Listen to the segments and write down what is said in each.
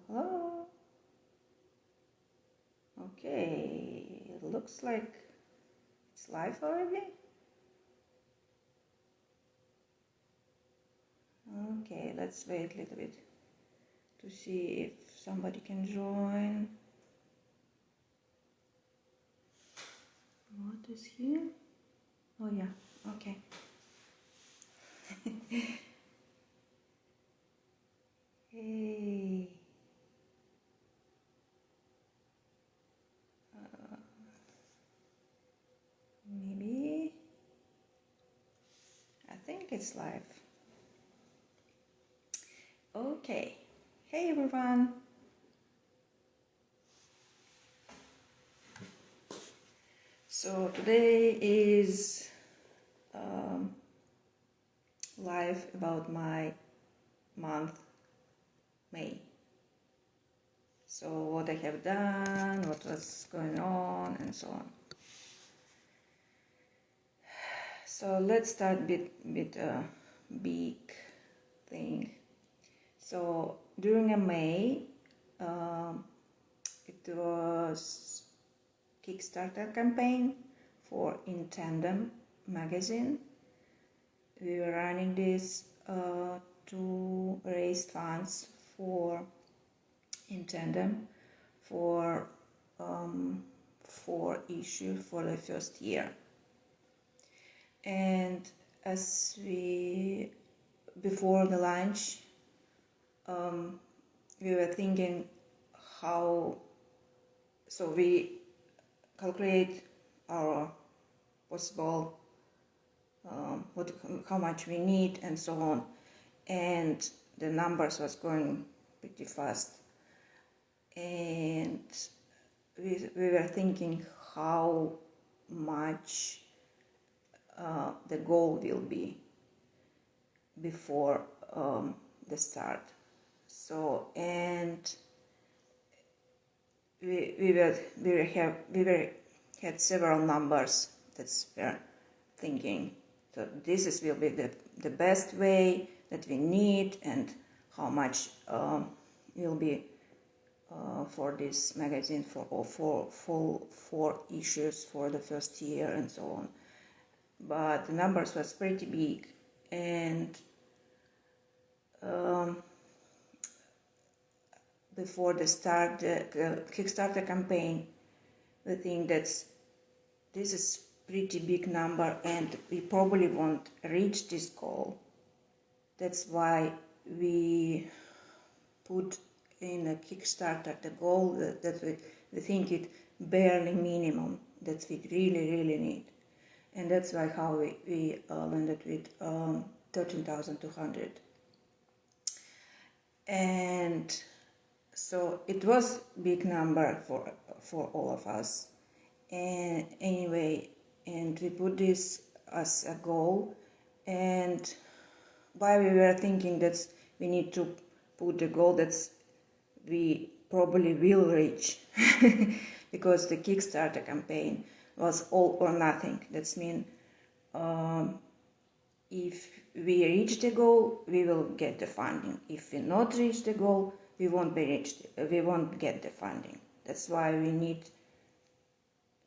Hello. Okay, it looks like it's live already. Okay, let's wait a little bit to see if somebody can join. What is here? Oh yeah, okay. Hey. Maybe. I think it's live. Okay. Hey everyone. So today is live about my month, May. So what I have done, what was going on, and so on. So let's start with a big thing. So during a May, it was Kickstarter campaign for In Tandem magazine. We were running this to raise funds for In Tandem for 4 issues for the first year. And as we, before the launch, we were thinking how, so we calculate our possible, how much we need and so on. And the numbers was going pretty fast. And we were thinking how much the goal will be before the start. So, and we had several numbers that we're thinking. So this will be the best way that we need, and how much will be for this magazine for full 4 issues for the first year and so on. But the numbers was pretty big, and before the start the Kickstarter campaign, we think this is pretty big number and we probably won't reach this goal. That's why we put in a Kickstarter the goal that we think it barely minimum that we really need. And that's why how we landed with 13,200. And so it was big number for all of us. And anyway, and we put this as a goal. And why we were thinking that we need to put the goal that we probably will reach, because the Kickstarter campaign was all or nothing. That's mean if we reach the goal, we will get the funding. If we not reach the goal, we won't get the funding. That's why we need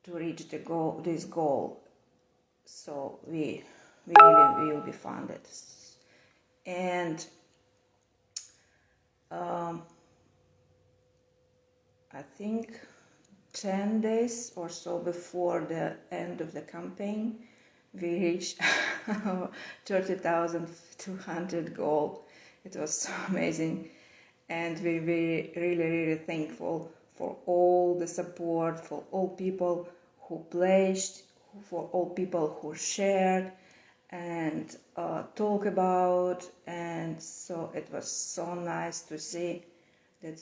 to reach this goal, so we really will be funded. And I think 10 days or so before the end of the campaign, we reached our 30,200 goal. It was so amazing, and we were really thankful for all the support, for all people who pledged, for all people who shared and talk about. And so it was so nice to see that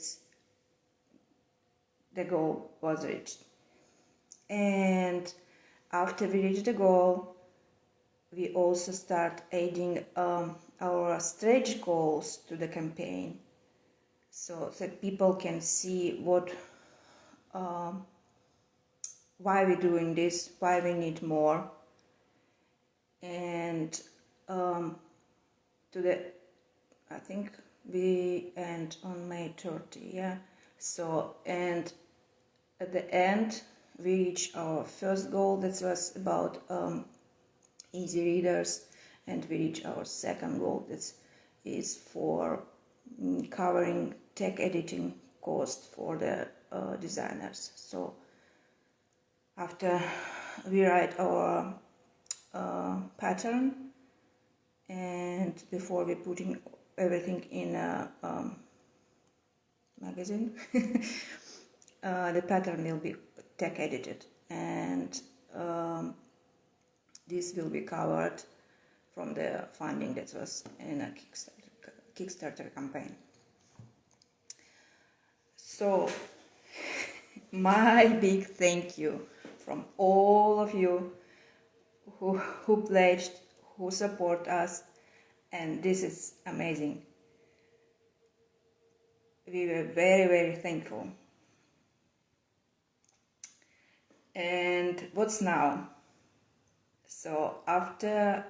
the goal was reached. And after we reached the goal, we also start adding our stretch goals to the campaign, so that people can see why we're doing this, why we need more. And I think we end on May 30, yeah. So, and at the end we reach our first goal, that was about easy readers, and we reach our second goal, that is for covering tech editing cost for the designers. So after we write our pattern, and before we putting everything in a magazine, the pattern will be tech edited, and this will be covered from the funding that was in a Kickstarter campaign. So my big thank you from all of you who pledged, who support us, and this is amazing. We were very, very thankful. And what's now? So after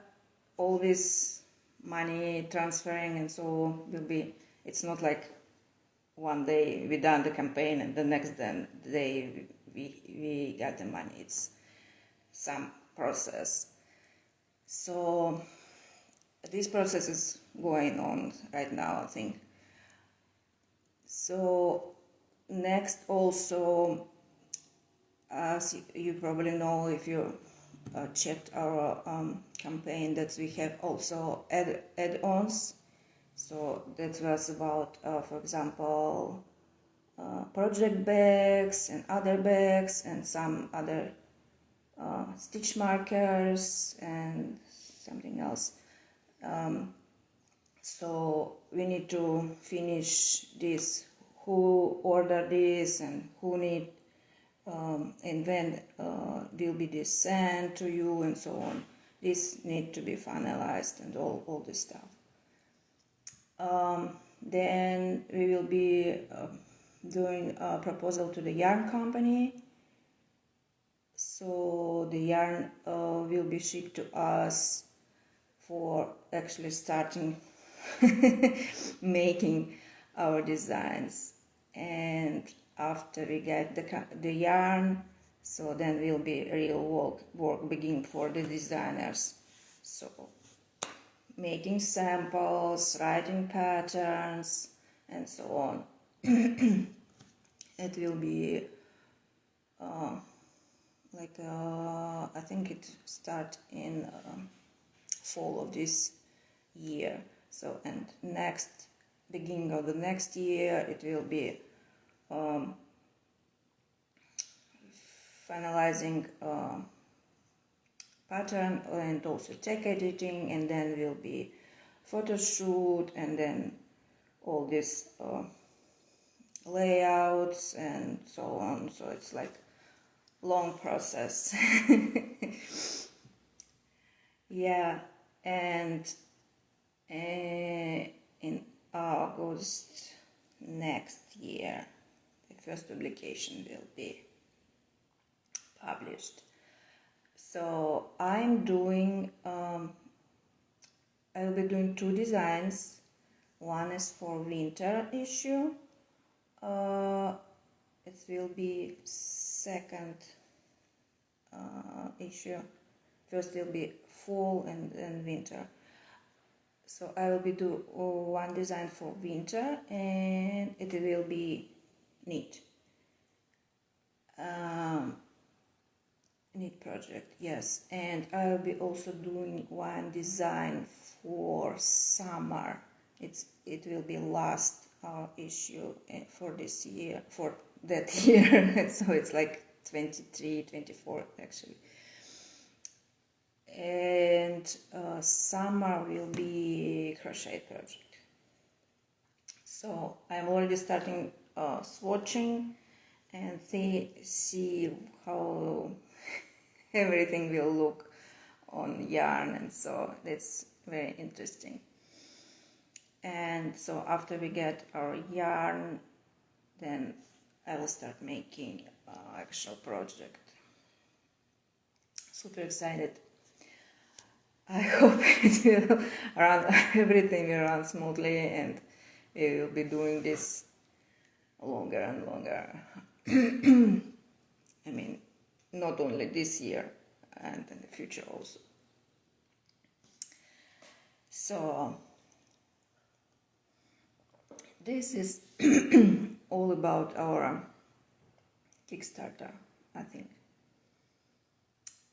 all this money transferring and so will be, it's not like one day we done the campaign and the next day we got the money. It's some process. So this process is going on right now, I think. So next also, as you probably know if you checked our campaign, that we have also add-ons. So that was about, for example, project bags and other bags and some other stitch markers and something else. So we need to finish this, who ordered this and who need and when will be this sent to you and so on. This need to be finalized and all this stuff. Then we will be doing a proposal to the yarn company. So the yarn will be shipped to us for actually starting making our designs. And after we get the yarn, so then will be real work begin for the designers. So making samples, writing patterns, and so on. It will be I think it start in fall of this year. So, and beginning of the next year, it will be finalizing pattern and also tech editing, and then will be photo shoot, and then all these layouts and so on. So it's like long process. Yeah, and in August next year the first publication will be published. So I'm doing I will be doing two designs. One is for winter issue. It will be second issue. First will be fall and winter. So I will be do one design for winter, and it will be knit. Knit project, yes. And I will be also doing one design for summer. It will be last issue for this year, for that year. So it's like 23, 24 actually. And summer will be crochet project. So I'm already starting swatching and see how everything will look on yarn, and so that's very interesting. And so after we get our yarn, then I will start making actual project. Super excited. I hope everything will run smoothly, and we will be doing this longer and longer. I mean, not only this year and in the future also. So this is all about our Kickstarter, I think.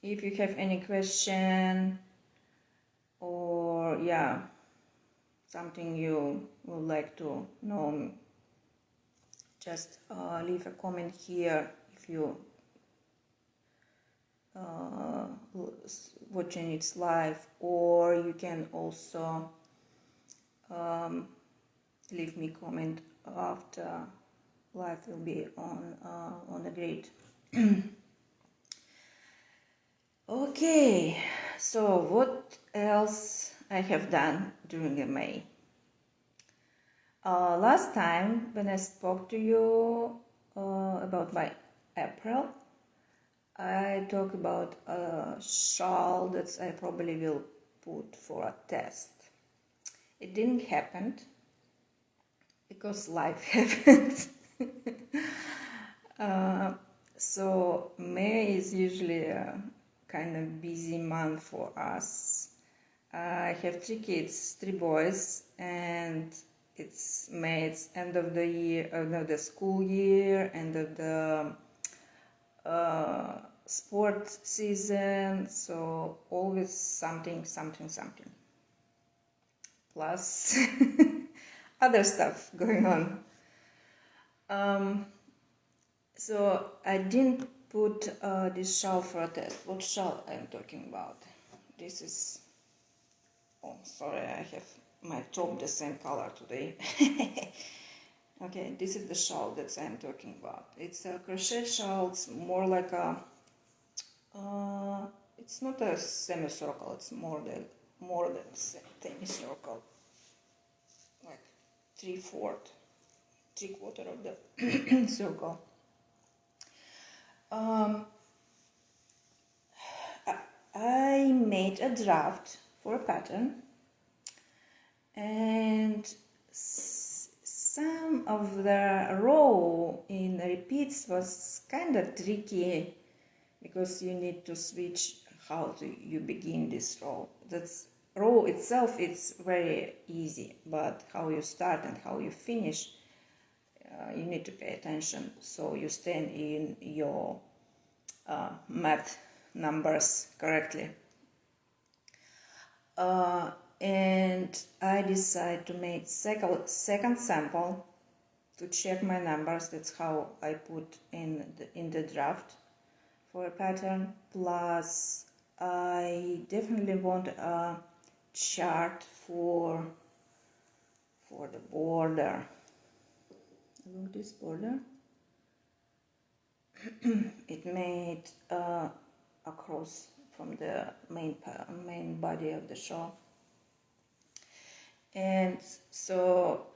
If you have any question or something you would like to know, just leave a comment here if you watching it live, or you can also leave me comment after live will be on the grid. Okay, so what else I have done during May? Last time when I spoke to you about my April, I talked about a shawl that I probably will put for a test. It didn't happen because life happened. So May is usually a kind of busy month for us. I have 3 kids, 3 boys, and it's May, it's end of the year, end of the school year, end of the sport season, so always something. Plus other stuff going on. So I didn't put this shawl for a test. What shawl I'm talking about? This is, oh sorry, I have my top the same color today. Okay, this is the shawl that I'm talking about. It's a crochet shawl. It's more like a it's not a semicircle, it's more than semicircle, like 3/4 of the circle. I made a draft for a pattern, and some of the row in repeats was kind of tricky because you need to switch how you begin this row. That's row itself, it's very easy, but how you start and how you finish, you need to pay attention so you stay in your math numbers correctly. And I decided to make second sample to check my numbers. That's how I put in the draft for a pattern. Plus I definitely want a chart for the border. Look, this border. It made across from the main body of the shawl. And so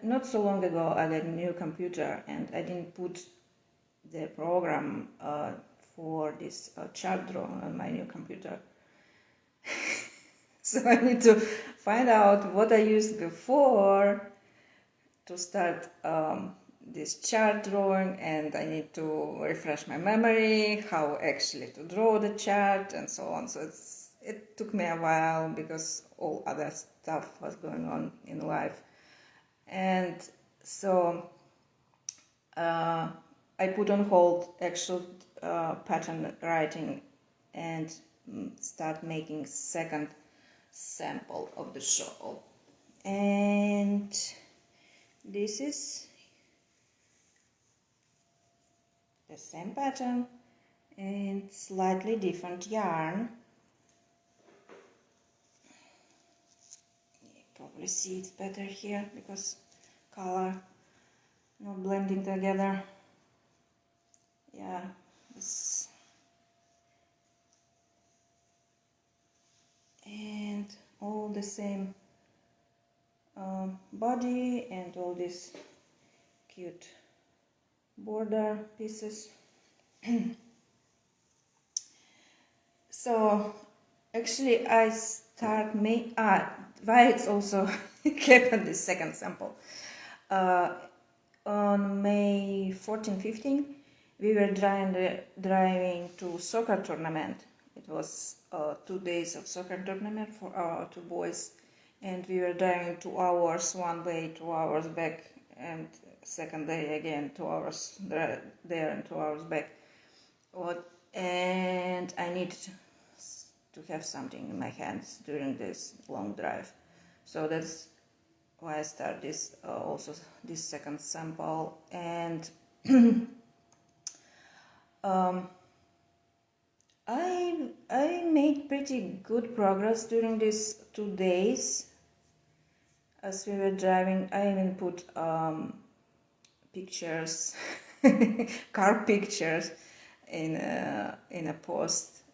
not so long ago I got a new computer, and I didn't put the program for this chart drawing on my new computer. So I need to find out what I used before to start this chart drawing, and I need to refresh my memory how actually to draw the chart and so on. So it took me a while because all other stuff was going on in life. And so I put on hold actual pattern writing and start making second sample of the shawl. And this is the same pattern and slightly different yarn. You probably see it better here because color not blending together. Yeah, this. And all the same body and all these cute border pieces. So Actually, I start why it's also happened this second sample. On May 14, 15, we were driving to soccer tournament. It was 2 days of soccer tournament for our two boys, and we were driving 2 hours one way, 2 hours back, and second day again 2 hours there and 2 hours back. And I needed to have something in my hands during this long drive, so that's why I start this also this second sample. And I made pretty good progress during these 2 days. As we were driving, I even put pictures, car pictures, in a post.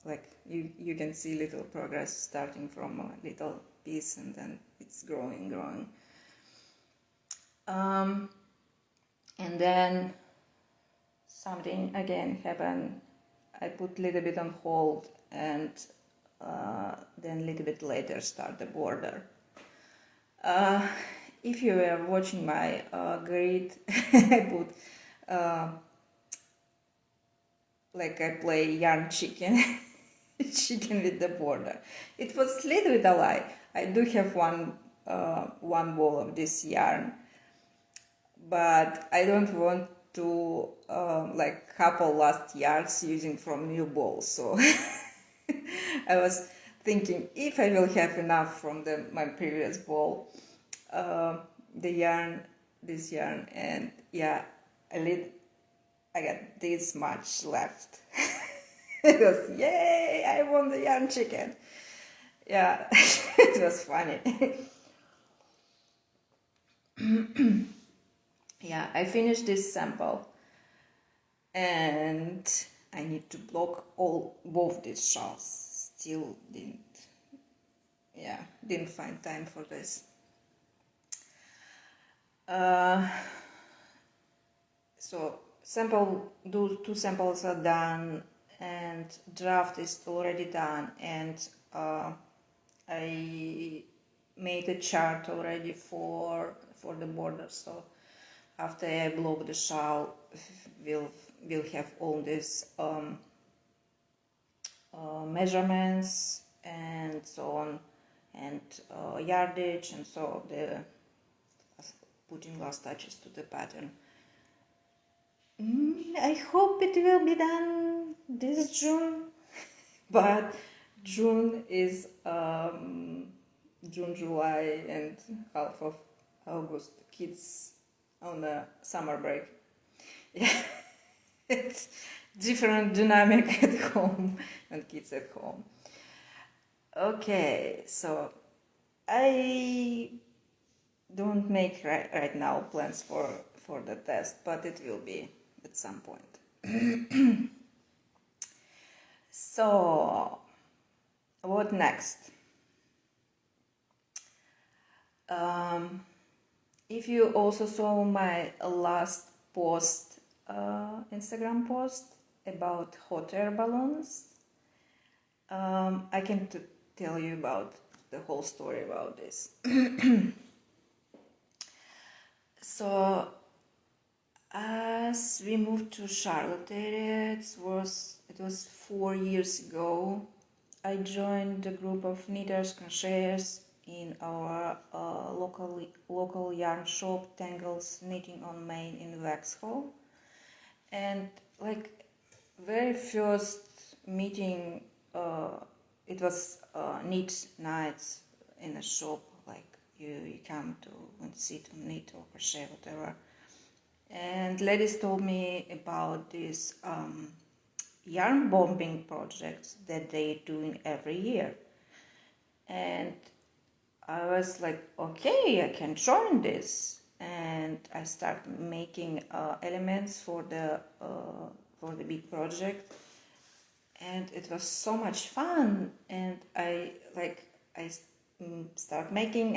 Like you can see little progress starting from a little piece, and then it's growing. And then something again happened. I put a little bit on hold, and then a little bit later start the border. If you were watching my grid, I put like I play yarn chicken chicken with the border. It was a little bit a lie. I do have one ball of this yarn, but I don't want to like couple last yards using from new balls. So I was thinking if I will have enough from my previous ball, this yarn, and yeah, I got this much left. It was, yay, I won the yarn chicken. Yeah, it was funny. Yeah, I finished this sample, and I need to block both these shawls. Still didn't find time for this. So two samples are done, and draft is already done, and I made a chart already for the border. So after I block the shawl, we'll have all these measurements and so on, and yardage, and so the putting last touches to the pattern. I hope it will be done this June, but June is June, July, and half of August. Kids on the summer break. Yeah, it's different dynamic at home and kids at home. Okay, so I don't make right now plans for the test, but it will be at some point. So what next? If you also saw my last post, Instagram post about hot air balloons, I can tell you about the whole story about this. So as we moved to Charlotte area, it was 4 years ago, I joined a group of knitters, crocheters in our local yarn shop, Tangles Knitting on Main in Vauxhall. And like very first meeting, it was knit nights in a shop, like you come to and sit and knit or crochet, whatever. And ladies told me about these yarn bombing projects that they doing every year. And I was like, okay, I can join this. And I start making elements for the big project. And it was so much fun. And I start making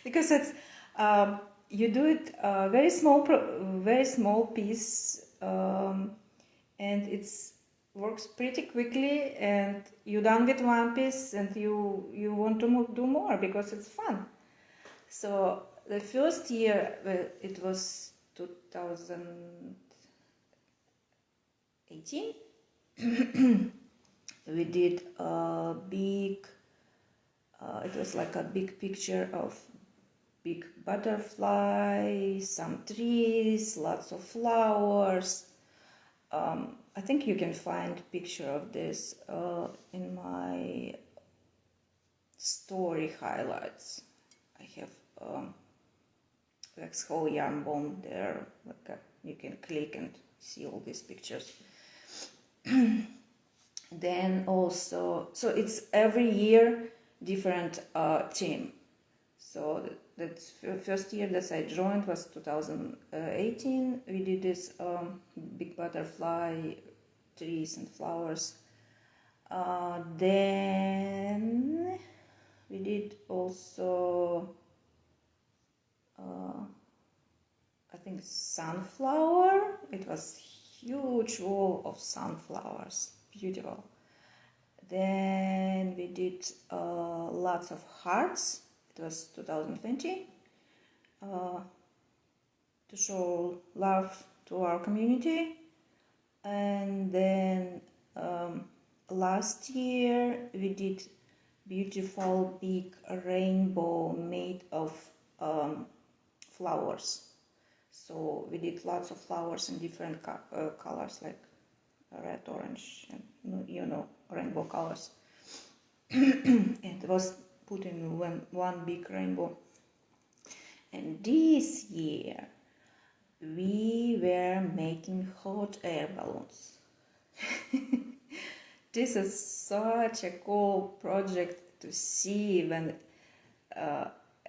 because it's you do it very small piece, and it's works pretty quickly, and you're done with one piece, and you want to do more because it's fun. So the first year, it was 2018. We did a big, it was like a big picture of big butterfly, some trees, lots of flowers. I think you can find a picture of this in my story highlights. I have like whole yarn bomb there. You can click and see all these pictures. Then also, so it's every year different theme. So that first year that I joined was 2018. We did this big butterfly, trees and flowers. Then we did also, I think, sunflower. It was huge wall of sunflowers, beautiful. Then we did lots of hearts. It was 2020, to show love to our community. And then last year we did beautiful big rainbow made of flowers. So we did lots of flowers in different colors, like red, orange, and rainbow colors. And it was put in one big rainbow. And this year we were making hot air balloons. This is such a cool project to see when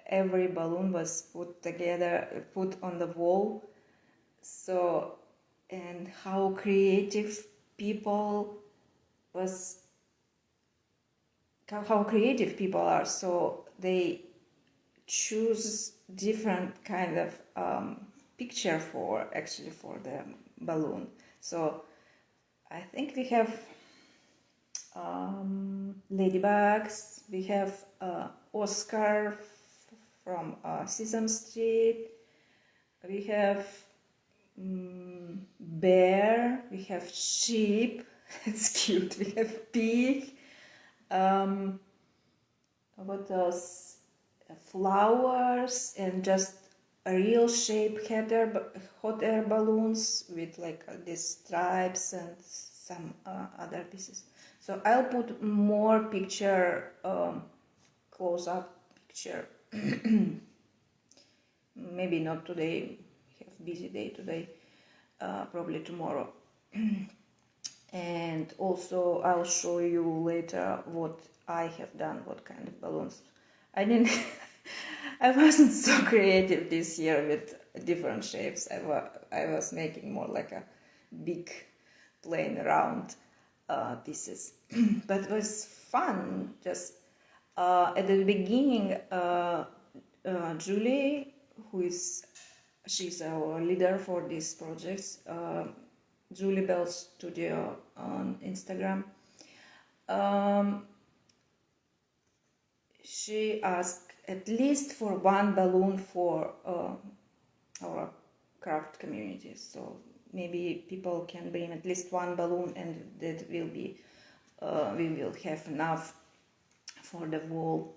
every balloon was put together, put on the wall. So, and how creative people are. So they choose different kind of picture for the balloon. So I think we have ladybugs, we have Oscar from Sesame Street, we have bear, we have sheep, it's cute, we have pig, what else, flowers, and just a real shape hot air balloons with like these stripes and some other pieces. So I'll put more picture, close-up picture. Maybe not today, we have busy day today, probably tomorrow. And also I'll show you later what I have done, what kind of balloons. I wasn't so creative this year with different shapes. I was making more like a big plain round pieces. But it was fun. Just at the beginning, Julie, she's our leader for these projects, Julie Bell Studio on Instagram. She asked at least for one balloon for our craft community. So maybe people can bring at least one balloon, and that will be we will have enough for the wall.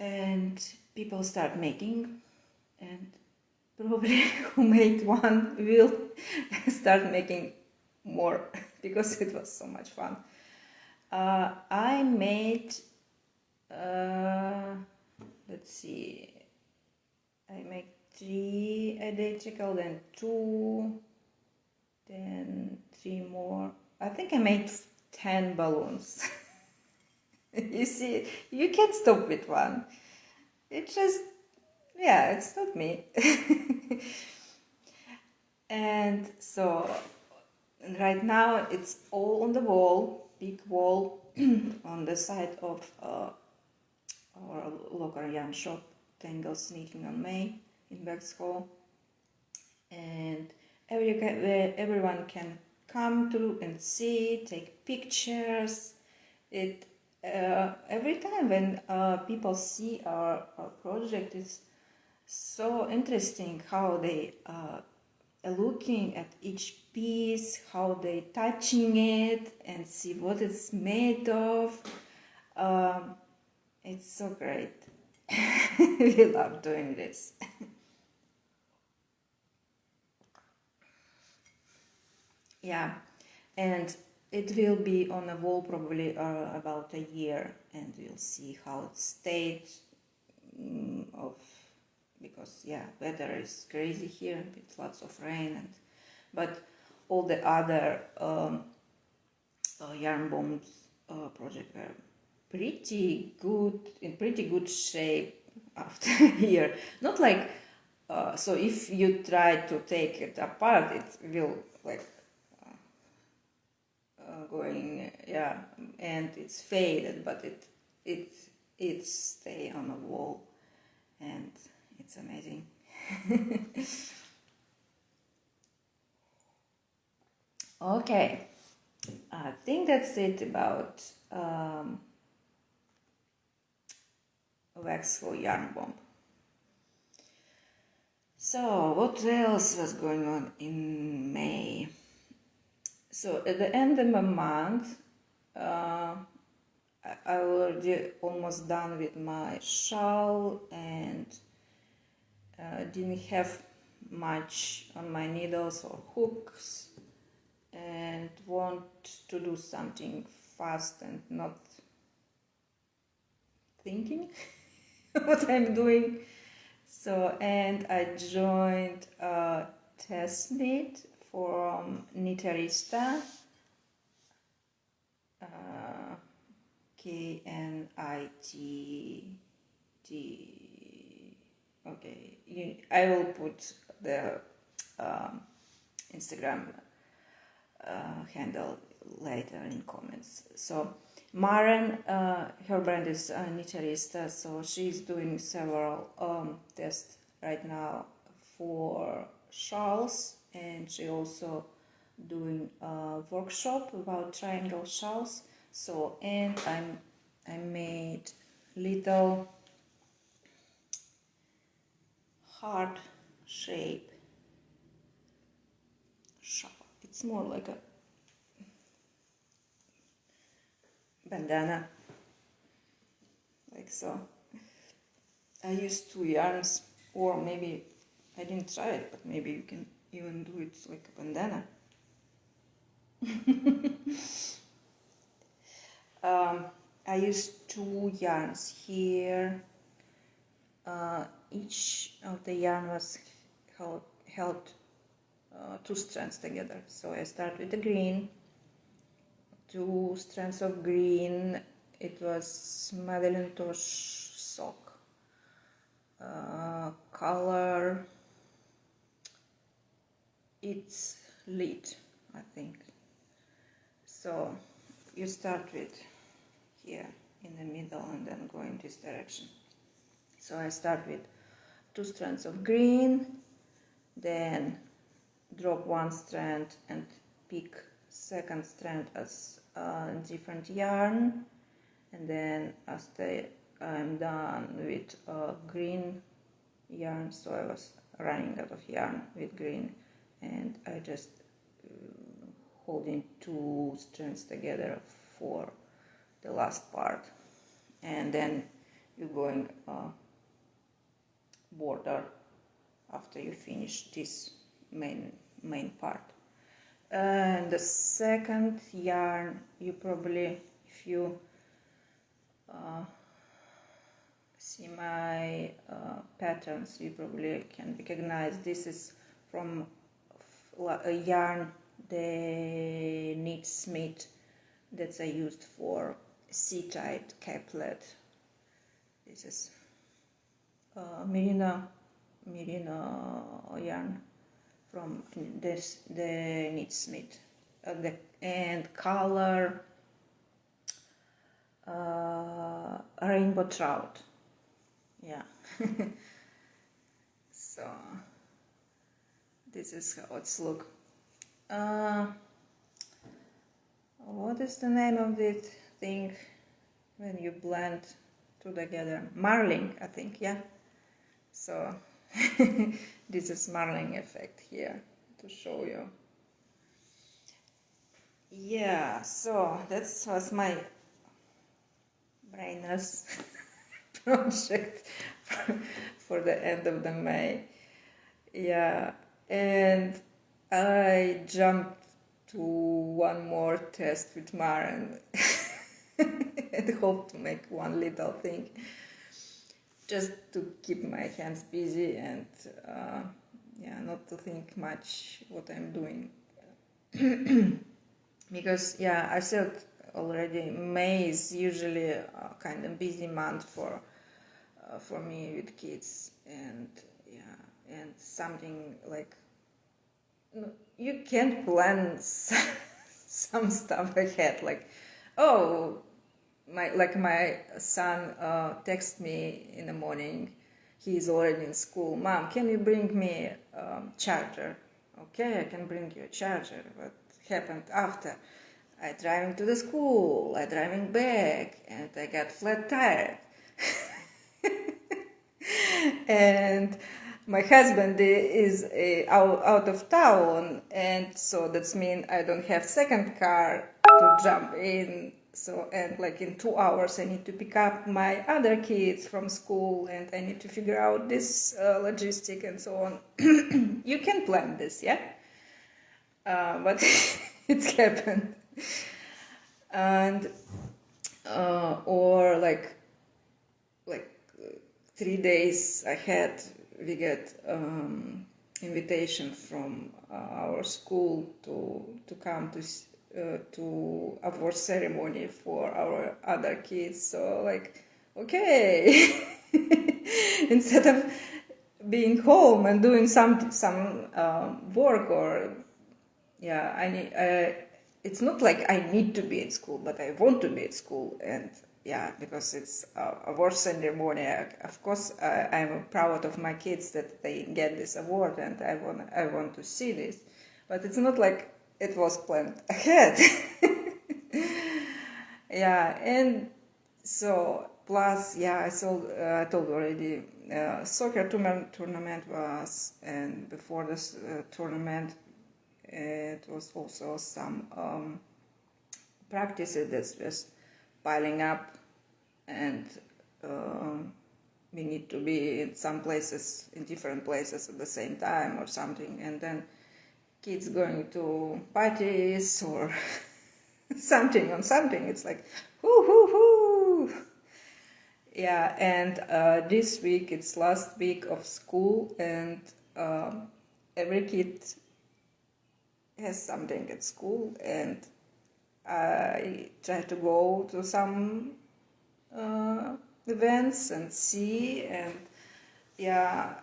And people start making, and probably who made one will start making more because it was so much fun. I made, let's see, I made 3 identical, then 2, then 3 more. I think I made 10 balloons. You see, you can't stop with one. It just, yeah, it's not me. And so right now it's all on the wall, big wall on the side of our local yarn shop, Tangles Knitting on May in Berks Hall. And everyone can come to and see, take pictures. It every time when people see our project, it's so interesting how they looking at each piece, how they touching it and see what it's made of. It's so great. We love doing this. Yeah, and it will be on a wall probably about a year, and we'll see how it stayed of because yeah, weather is crazy here with lots of rain, and but all the other yarn bombs project were pretty good, in pretty good shape after a year. Not like so if you try to take it apart, it will like going yeah, and it's faded, but it stay on the wall, and it's amazing. Okay, I think that's it about Waxful Yarn Bomb. So what else was going on in May? So at the end of the month, I already almost done with my shawl and didn't have much on my needles or hooks, and want to do something fast and not thinking what I'm doing. So, and I joined a test knit from Knitterista, KNITT. Okay, I will put the Instagram handle later in comments. So Maren, her brand is Knitterista, so she's doing several tests right now for shawls, and she also doing a workshop about triangle shawls. So, and I made little heart shape shawl. It's more like a bandana, like so. I used 2 yarns, or maybe I didn't try it, but maybe you can even do it like a bandana. I used 2 yarns here. Each of the yarn was held 2 strands together. So I start with the green, 2 strands of green. It was Madeleine Tosh sock. Color, it's lit, I think. So you start with here in the middle and then go in this direction. So I start with 2 strands of green, then drop 1 strand and pick second strand as a different yarn, and then after I'm done with green yarn, so I was running out of yarn with green, and I just holding 2 strands together for the last part, and then you're going border after you finish this main part. And the second yarn, you probably, if you see my patterns, you probably can recognize this is from a yarn, the Knit Smith, that I used for C-type caplet. This is merino yarn from the Knit Smith, and color rainbow trout. Yeah. So this is how it's look. what is the name of this thing when you blend two together? Marling, I think, yeah. So this is marling effect here to show you. Yeah, so that was my brainless project for the end of the May. Yeah, and I jumped to one more test with Maren and hope to make one little thing just to keep my hands busy and yeah, not to think much what I'm doing. Because yeah, I said already, May is usually a kind of busy month for me with kids, and yeah, and something like you can't plan some stuff ahead. Like, oh, my son texts me in the morning. He's already in school. Mom, can you bring me charger? Okay, I can bring you a charger. What happened after? I driving to the school. I driving back, and I got flat tire. And my husband is out of town, and so that's mean I don't have second car to jump in. So, and like in 2 hours I need to pick up my other kids from school, and I need to figure out this logistic and so on. You can plan this, yeah, but it's happened. And or like 3 days ahead we get invitation from our school to come to award ceremony for our other kids. So like, okay, instead of being home and doing some work, or yeah, it's not like I need to be at school, but I want to be at school. And yeah, because it's award ceremony. Of course, I'm proud of my kids that they get this award, and I want to see this. But it's not like it was planned ahead. Yeah, and so plus, yeah, I told already. Soccer tournament was, and before this tournament, it was also some practices that was piling up, and we need to be in some places, in different places at the same time or something, and then kids going to parties or something on something. It's like, hoo hoo hoo. Yeah, and this week it's last week of school, and every kid has something at school, and I try to go to some events and see, and yeah,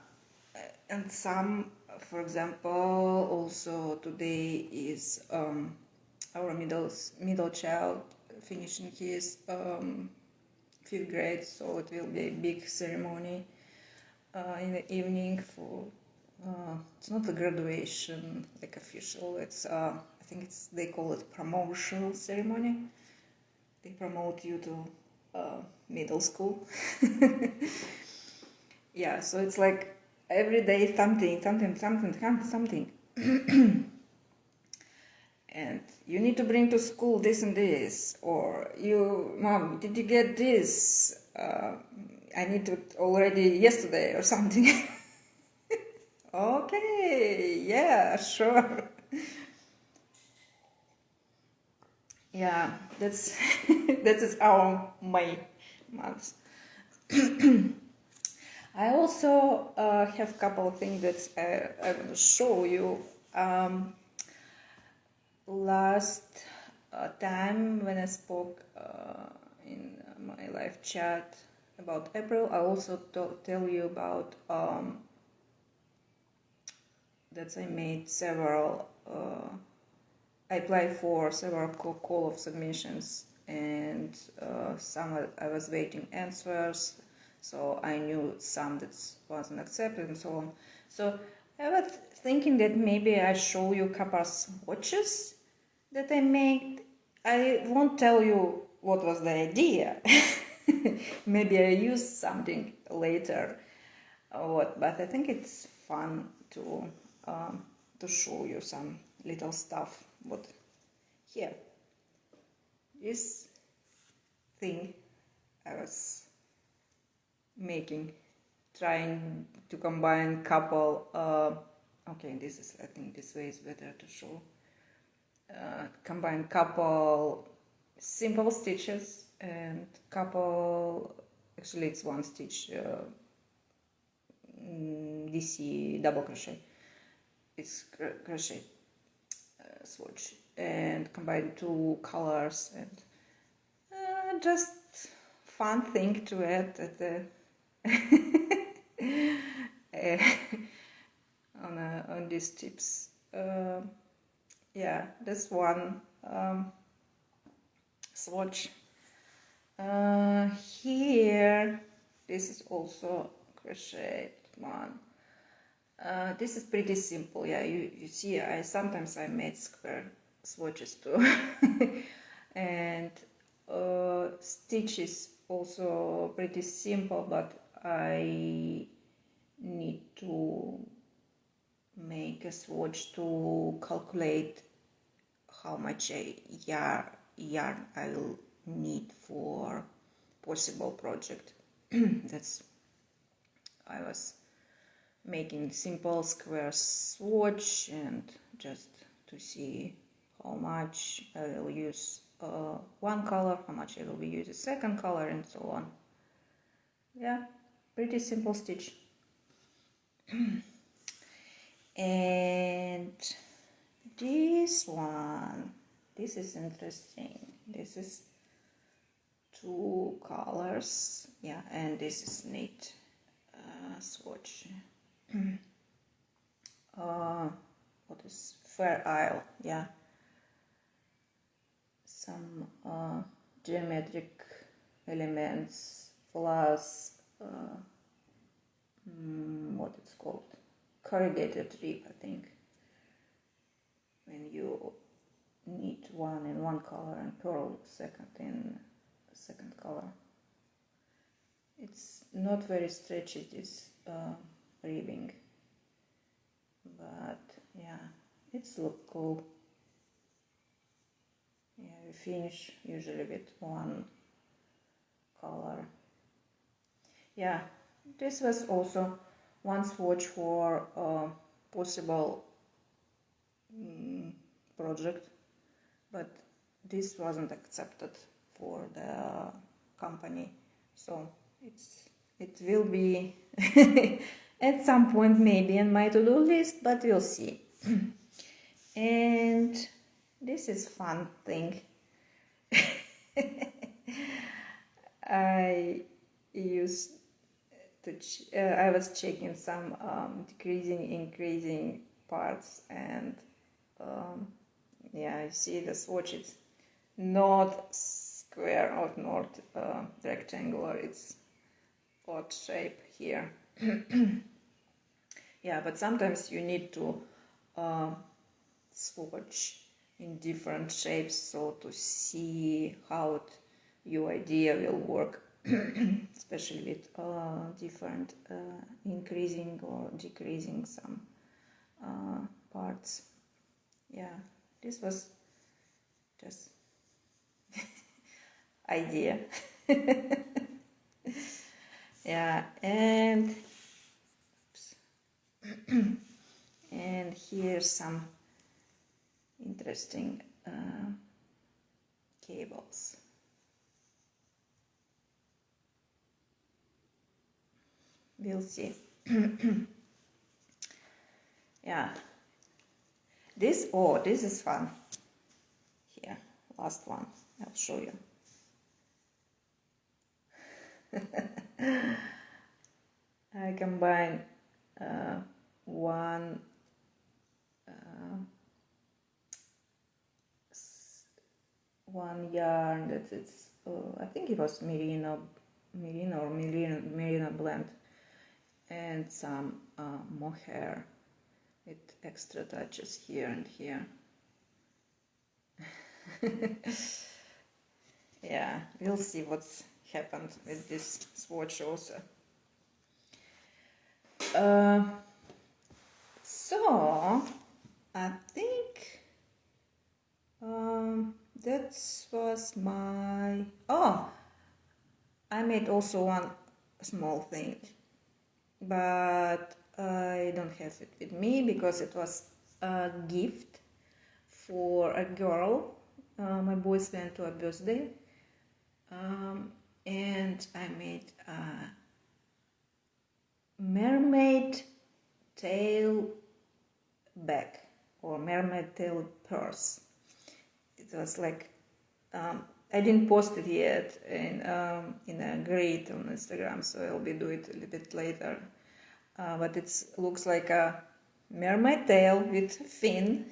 and some, for example, also today is our middle child finishing his 5th grade, so it will be a big ceremony in the evening for it's not a graduation like official, it's I think they call it promotional ceremony. They promote you to middle school. Yeah, so it's like every day something. And you need to bring to school this and this, or Mom, did you get this? I need to already yesterday or something. Okay, yeah, sure. Yeah, that's that is our May month. I also have a couple of things that I want to show you. Last time when I spoke in my live chat about April, I also tell you about that I made several. I applied for several call of submissions, and some I was waiting answers, so I knew some that wasn't accepted and so on. So I was thinking that maybe I show you a couple of swatches that I made I won't tell you what was the idea. Maybe I use something later or what, but I think it's fun to show you some little stuff. What here? This thing I was making, trying to combine couple. Okay, this is, I think this way is better to show. Combine couple simple stitches and couple, actually it's one stitch, DC double crochet. It's crochet swatch, and combine two colors, and just fun thing to add at the on these tips. Yeah, this one swatch. Here, this is also crochet one. This is pretty simple. Yeah, you see, sometimes I made square swatches too, and stitch is also pretty simple, but I need to make a swatch to calculate how much yarn I will need for possible project. That's, I was making simple square swatch and just to see how much I will use one color, how much I will use the second color, and so on. Yeah, pretty simple stitch. And this one, this is interesting. This is two colors, yeah, and this is knit swatch. What is Fair Isle? Yeah, some geometric elements plus what it's called, corrugated rib, I think. When you knit one in one color and purl second in second color, it's not very stretchy, this ribbing, but yeah, it's look cool. Yeah, we finish usually with one color. Yeah, this was also one swatch for a possible project, but this wasn't accepted for the company, so it will be at some point maybe in my to-do list, but we'll see. And this is fun thing. I used to I was checking some decreasing, increasing parts, and yeah, I see the swatch, it's not square or not rectangular, it's odd shape here. Yeah, but sometimes you need to swatch in different shapes, so to see how your idea will work, especially with different increasing or decreasing some parts. Yeah, this was just idea. Yeah, and and here's some interesting cables. We'll see. Yeah, this is fun. Here, last one, I'll show you. I combine one yarn that it's I think it was merino blend, and some mohair with extra touches here and here. Yeah, we'll see what's happened with this swatch also. So I think that was my... Oh, I made also one small thing, but I don't have it with me because it was a gift for a girl. My boys went to a birthday, and I made a mermaid tail bag or mermaid tail purse. It was like I didn't post it yet in a grid on Instagram, so I'll be doing it a little bit later. But it looks like a mermaid tail with fin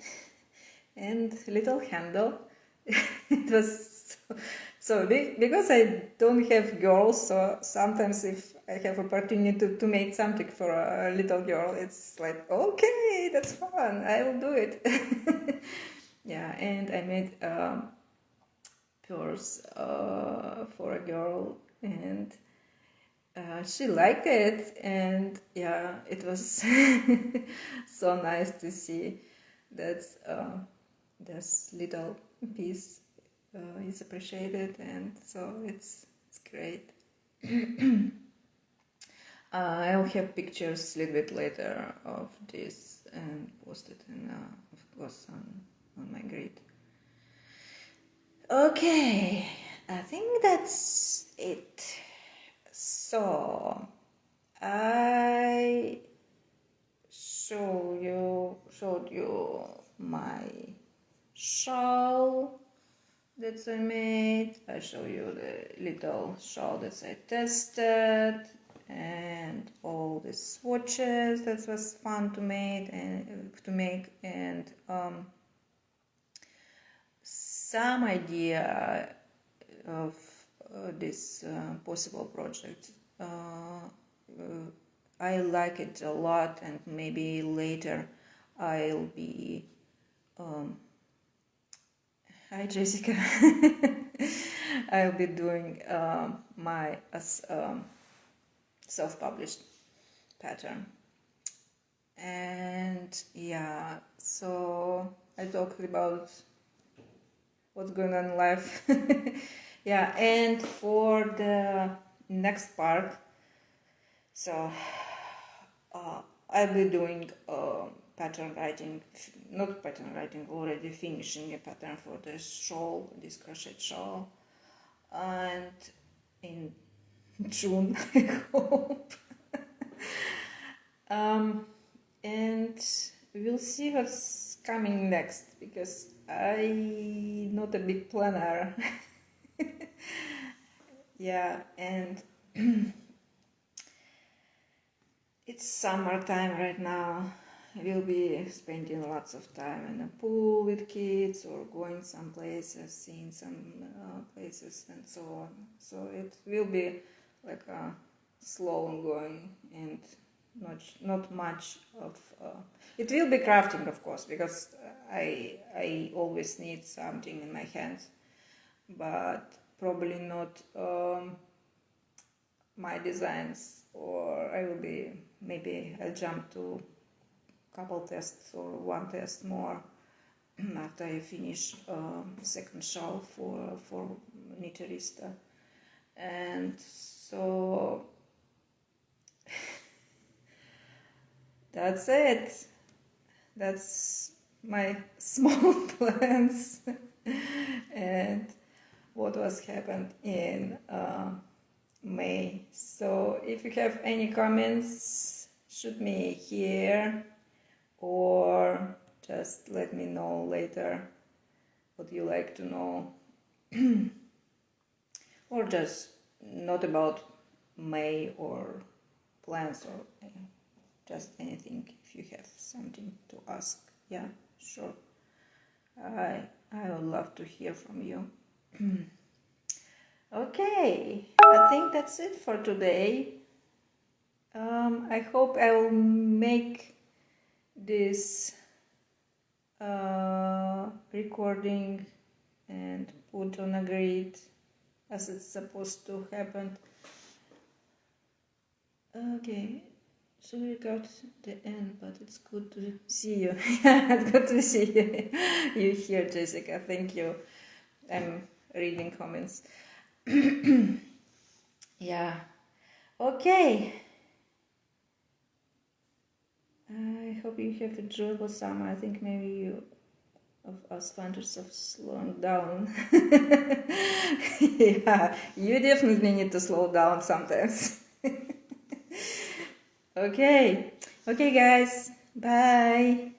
and little handle. It was so big because I don't have girls, so sometimes if I have opportunity to make something for a little girl, it's like, okay, that's fun, I will do it. Yeah, and I made purse for a girl, and she liked it, and yeah, it was so nice to see that this little piece is appreciated, and so it's great. I'll have pictures a little bit later of this and post it in, of course, on my grid. Okay, I think that's it. So I showed you my shawl that I made. I show you the little shawl that I tested, and all the swatches that was fun to make, and some idea of this possible project. I like it a lot, and maybe later I'll be hi Jessica. I'll be doing my self-published pattern, and yeah, so I talked about what's going on in life. Yeah, and for the next part, so I'll be doing pattern writing, not pattern writing, already finishing a pattern for the shawl, this crochet shawl, and in June, I hope. And we'll see what's coming next, because I'm not a big planner. Yeah, and it's summertime right now. We'll be spending lots of time in a pool with kids, or going some places, seeing some places, and so on. So it will be like a slow ongoing, and not much of it will be crafting, of course, because I always need something in my hands, but probably not my designs, or I will be, maybe I'll jump to couple tests or one test more after I finish second shawl for Knitterista. And so that's it. That's my small plans and what was happened in May. So if you have any comments, shoot me here, or just let me know later what you like to know. Or just not about May or plans, or just anything. If you have something to ask, yeah, sure, I would love to hear from you. Okay, I think that's it for today. I hope I will make this recording and put on a grid as it's supposed to happen. Okay, so we got the end, but it's good to see you. It's good to see you. You here, Jessica. Thank you. I'm reading comments. Yeah. Okay. I hope you have enjoyable summer. I think maybe you of us find yourself slowing down. Yeah, you definitely need to slow down sometimes. Okay. Okay, guys. Bye.